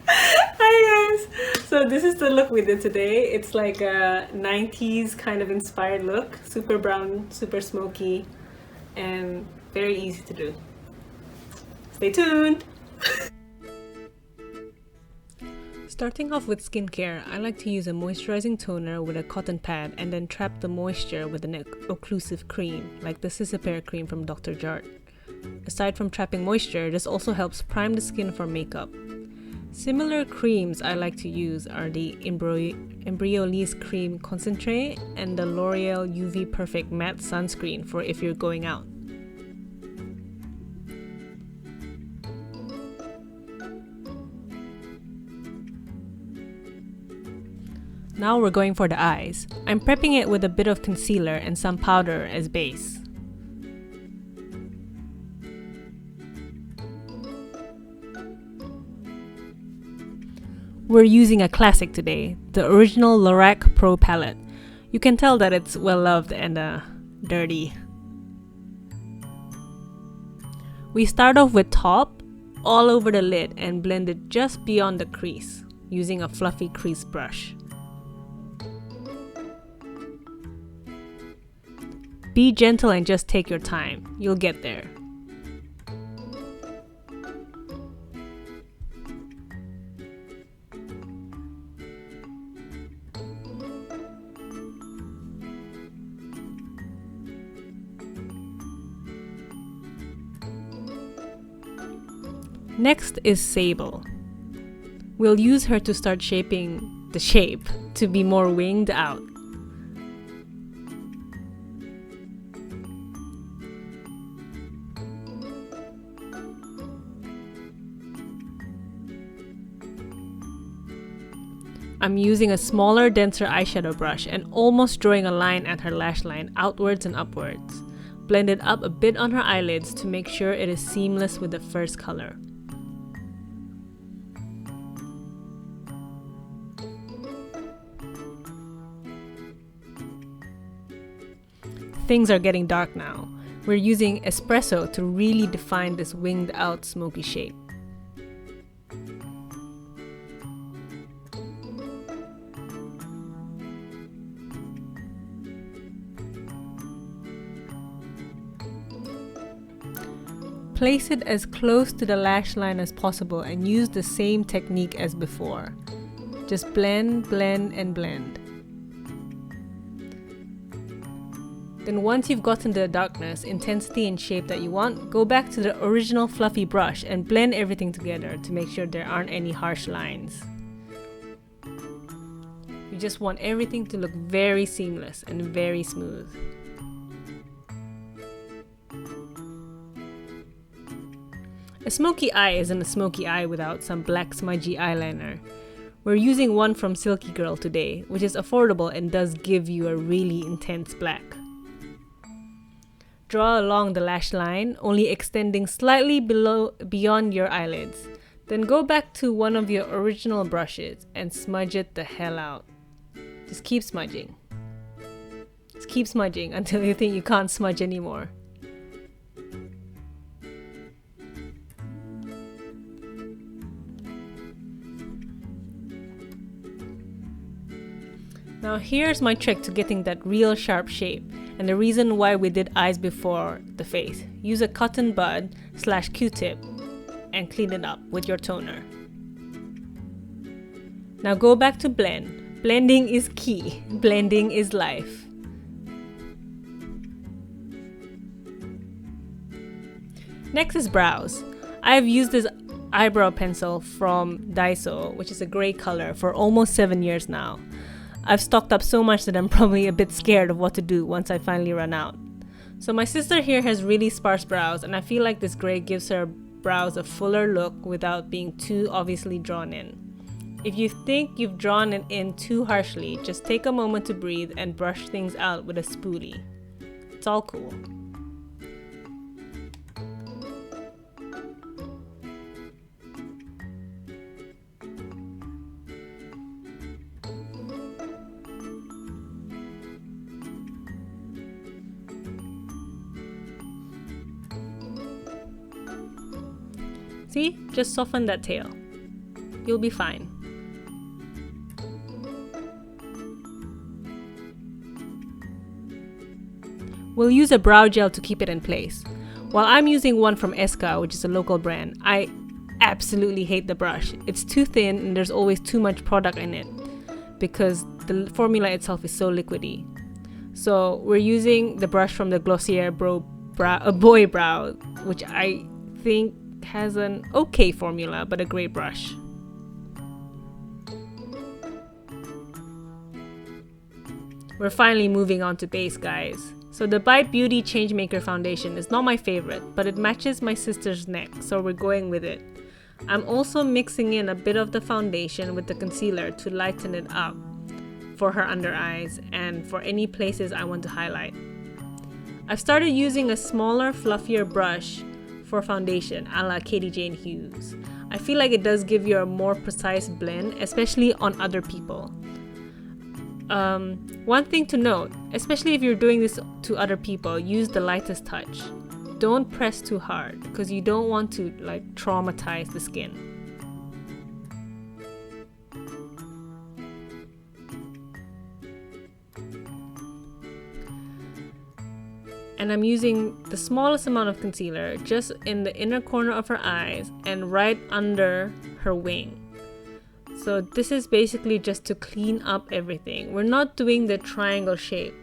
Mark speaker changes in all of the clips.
Speaker 1: Hi guys! So this is the look we did today. It's like a 90s kind of inspired look. Super brown, super smoky, and very easy to do. Stay tuned! Starting off with skincare, I like to use a moisturizing toner with a cotton pad and then trap the moisture with an occlusive cream, like the Cicapair cream from Dr. JART. Aside from trapping moisture, this also helps prime the skin for makeup. Similar creams I like to use are the Embryolisse Cream Concentrate and the L'Oreal UV Perfect Matte Sunscreen for if you're going out. Now we're going for the eyes. I'm prepping it with a bit of concealer and some powder as base. We're using a classic today, the original LORACT Pro Palette. You can tell that it's well loved and dirty. We start off with top, all over the lid and blend it just beyond the crease, using a fluffy crease brush. Be gentle and just take your time. You'll get there. Next is Sable. We'll use her to start shaping the shape to be more winged out. I'm using a smaller, denser eyeshadow brush and almost drawing a line at her lash line outwards and upwards. Blend it up a bit on her eyelids to make sure it is seamless with the first color. Things are getting dark now. We're using espresso to really define this winged out smoky shape. Place it as close to the lash line as possible and use the same technique as before. Just blend, blend, and blend. Then once you've gotten the darkness, intensity, and shape that you want, go back to the original fluffy brush and blend everything together to make sure there aren't any harsh lines. You just want everything to look very seamless and very smooth. A smoky eye isn't a smoky eye without some black smudgy eyeliner. We're using one from Silky Girl today, which is affordable and does give you a really intense black. Draw along the lash line, only extending slightly beyond your eyelids. Then go back to one of your original brushes and smudge it the hell out. Just keep smudging. Just keep smudging until you think you can't smudge anymore. Now here's my trick to getting that real sharp shape and the reason why we did eyes before the face. Use a cotton bud / Q-tip and clean it up with your toner. Now go back to blend. Blending is key. Blending is life. Next is brows. I've used this eyebrow pencil from Daiso, which is a gray color, for almost 7 years now. I've stocked up so much that I'm probably a bit scared of what to do once I finally run out. So my sister here has really sparse brows and I feel like this gray gives her brows a fuller look without being too obviously drawn in. If you think you've drawn it in too harshly, just take a moment to breathe and brush things out with a spoolie. It's all cool. See? Just soften that tail. You'll be fine. We'll use a brow gel to keep it in place. While I'm using one from ESQA, which is a local brand, I absolutely hate the brush. It's too thin and there's always too much product in it because the formula itself is so liquidy. So we're using the brush from the Glossier Boy Brow, which I think has an okay formula, but a great brush. We're finally moving on to base, guys. So the Bite Beauty Changemaker foundation is not my favorite, but it matches my sister's neck, so we're going with it. I'm also mixing in a bit of the foundation with the concealer to lighten it up for her under eyes and for any places I want to highlight. I've started using a smaller, fluffier brush for foundation, a la Katie Jane Hughes. I feel like it does give you a more precise blend, especially on other people. One thing to note, especially if you're doing this to other people, use the lightest touch. Don't press too hard because you don't want to like traumatize the skin. And I'm using the smallest amount of concealer just in the inner corner of her eyes and right under her wing. So this is basically just to clean up everything. We're not doing the triangle shape.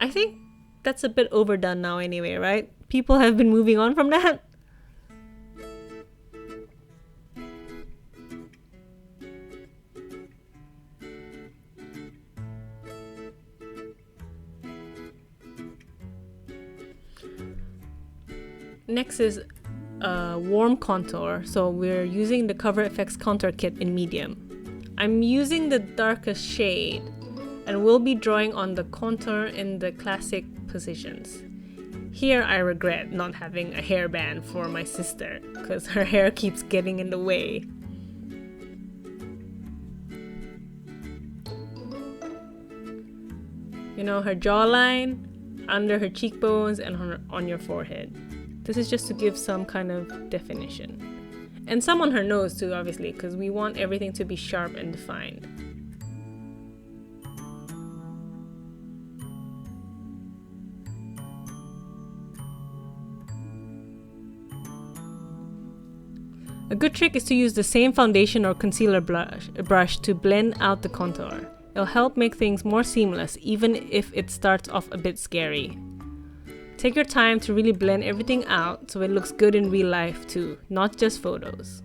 Speaker 1: I think that's a bit overdone now anyway, right? People have been moving on from that. Next is warm contour, so we're using the Cover FX contour kit in medium. I'm using the darkest shade and we'll be drawing on the contour in the classic positions. Here I regret not having a hairband for my sister because her hair keeps getting in the way. You know, her jawline, under her cheekbones, and on your forehead. This is just to give some kind of definition. And some on her nose too, obviously, because we want everything to be sharp and defined. A good trick is to use the same foundation or concealer brush to blend out the contour. It'll help make things more seamless, even if it starts off a bit scary. Take your time to really blend everything out so it looks good in real life too, not just photos.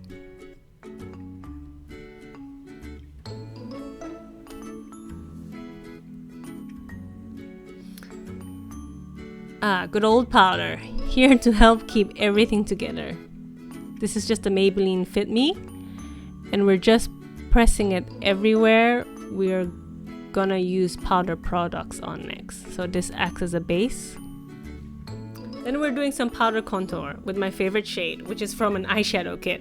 Speaker 1: Good old powder, here to help keep everything together. This is just a Maybelline Fit Me, and we're just pressing it everywhere we're gonna use powder products on next. So this acts as a base. Then we're doing some powder contour with my favorite shade, which is from an eyeshadow kit.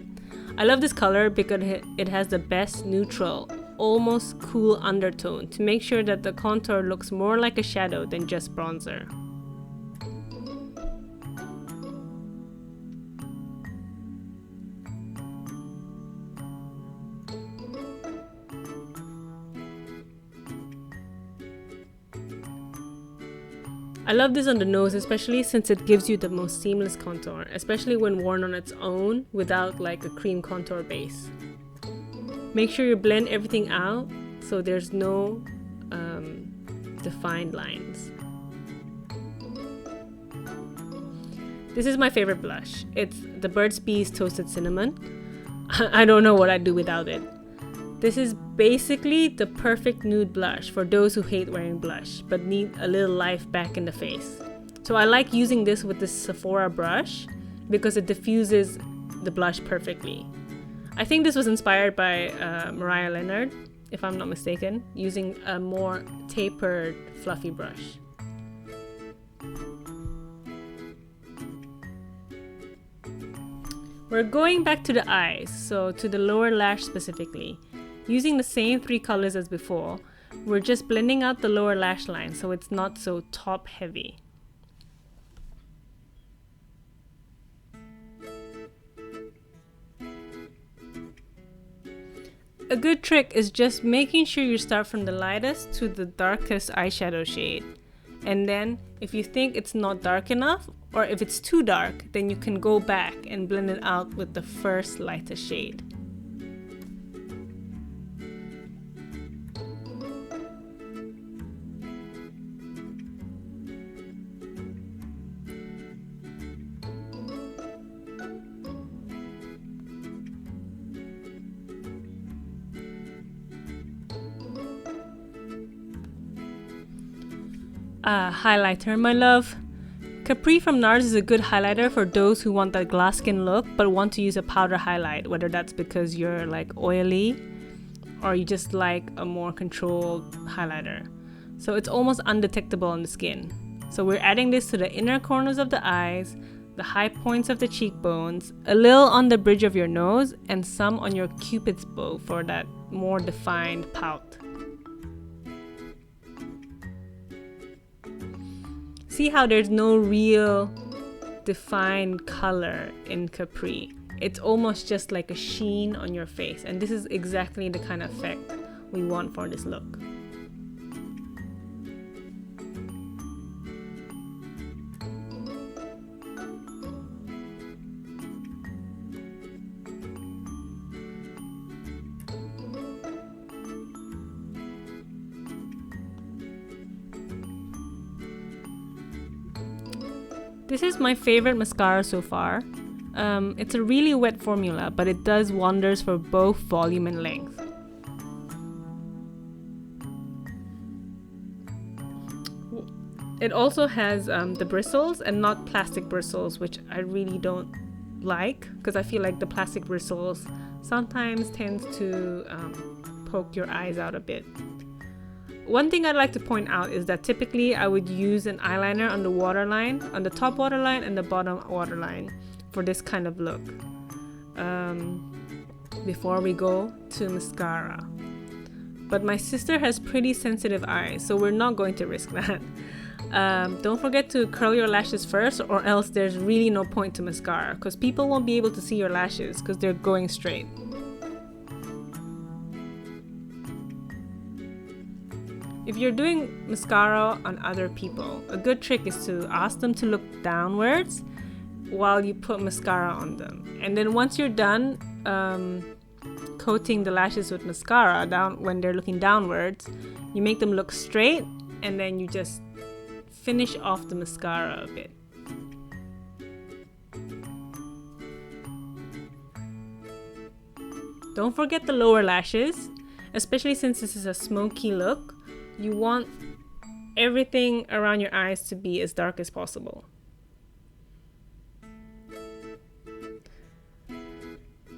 Speaker 1: I love this color because it has the best neutral, almost cool undertone to make sure that the contour looks more like a shadow than just bronzer. I love this on the nose, especially since it gives you the most seamless contour, especially when worn on its own without like a cream contour base. Make sure you blend everything out so there's no defined lines. This is my favorite blush. It's the Burt's Bees Toasted Cinnamon. I don't know what I'd do without it. This is basically the perfect nude blush for those who hate wearing blush but need a little life back in the face. So I like using this with this Sephora brush because it diffuses the blush perfectly. I think this was inspired by Mariah Leonard, if I'm not mistaken, using a more tapered, fluffy brush. We're going back to the eyes, so to the lower lash specifically. Using the same 3 colors as before, we're just blending out the lower lash line so it's not so top heavy. A good trick is just making sure you start from the lightest to the darkest eyeshadow shade. And then if you think it's not dark enough, or if it's too dark, then you can go back and blend it out with the first lightest shade. Highlighter, my love. Capri from Nars is a good highlighter for those who want that glass skin look but want to use a powder highlight, whether that's because you're like oily or you just like a more controlled highlighter. So it's almost undetectable on the skin. So we're adding this to the inner corners of the eyes, the high points of the cheekbones, a little on the bridge of your nose, and some on your cupid's bow for that more defined pout. See how there's no real defined color in Capri. It's almost just like a sheen on your face, and this is exactly the kind of effect we want for this look. This is my favorite mascara so far. It's a really wet formula, but it does wonders for both volume and length. It also has the bristles and not plastic bristles, which I really don't like because I feel like the plastic bristles sometimes tends to poke your eyes out a bit. One thing I'd like to point out is that typically I would use an eyeliner on the waterline, on the top waterline and the bottom waterline for this kind of look before we go to mascara. But my sister has pretty sensitive eyes, so we're not going to risk that. Don't forget to curl your lashes first, or else there's really no point to mascara because people won't be able to see your lashes because they're going straight. If you're doing mascara on other people, a good trick is to ask them to look downwards while you put mascara on them. And then once you're done coating the lashes with mascara when they're looking downwards, you make them look straight and then you just finish off the mascara a bit. Don't forget the lower lashes, especially since this is a smoky look. You want everything around your eyes to be as dark as possible.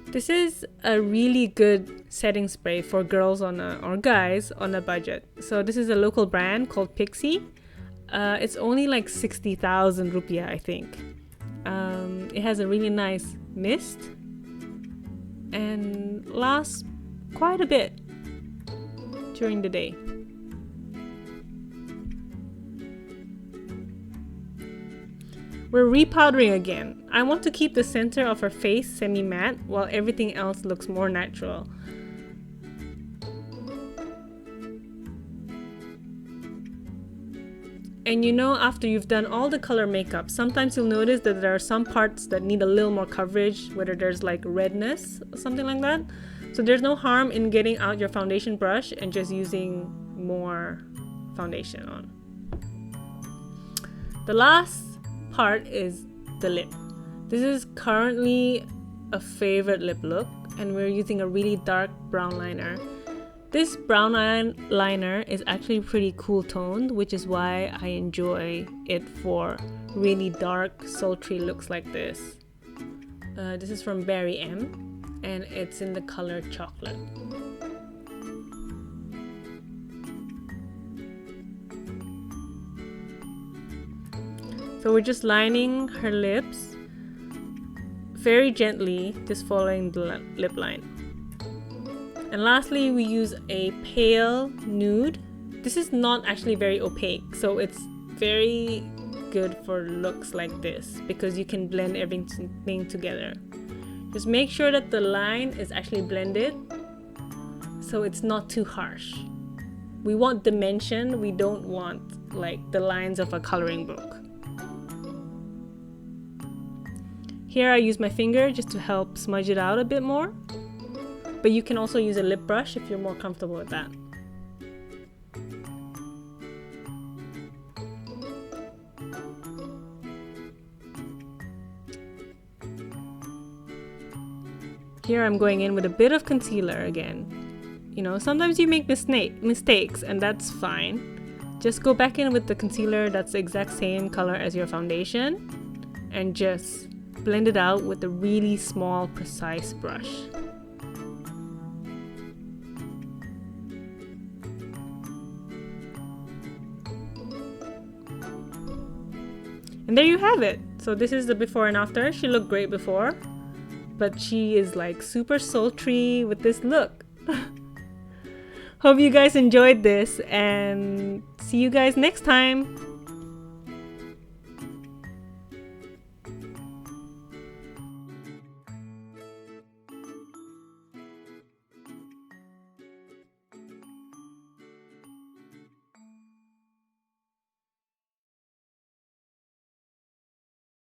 Speaker 1: This is a really good setting spray for girls or guys on a budget. So this is a local brand called Pixy. It's only like 60,000 rupiah, I think. It has a really nice mist and lasts quite a bit during the day. We're repowdering again. I want to keep the center of her face semi-matte while everything else looks more natural. And you know, after you've done all the color makeup, sometimes you'll notice that there are some parts that need a little more coverage, whether there's like redness or something like that. So there's no harm in getting out your foundation brush and just using more foundation on. The last part is the lip. This is currently a favorite lip look, and we're using a really dark brown liner. This brown liner is actually pretty cool toned, which is why I enjoy it for really dark, sultry looks like this. This is from Berry M, and it's in the color chocolate. So we're just lining her lips very gently, just following the lip line. And lastly, we use a pale nude. This is not actually very opaque, so it's very good for looks like this because you can blend everything together. Just make sure that the line is actually blended so it's not too harsh. We want dimension, we don't want like the lines of a coloring book. Here I use my finger just to help smudge it out a bit more, but you can also use a lip brush if you're more comfortable with that. Here I'm going in with a bit of concealer again. You know, sometimes you make mistakes and that's fine. Just go back in with the concealer that's the exact same color as your foundation and just blend it out with a really small, precise brush. And there you have it. So this is the before and after. She looked great before, but she is like super sultry with this look. Hope you guys enjoyed this and see you guys next time.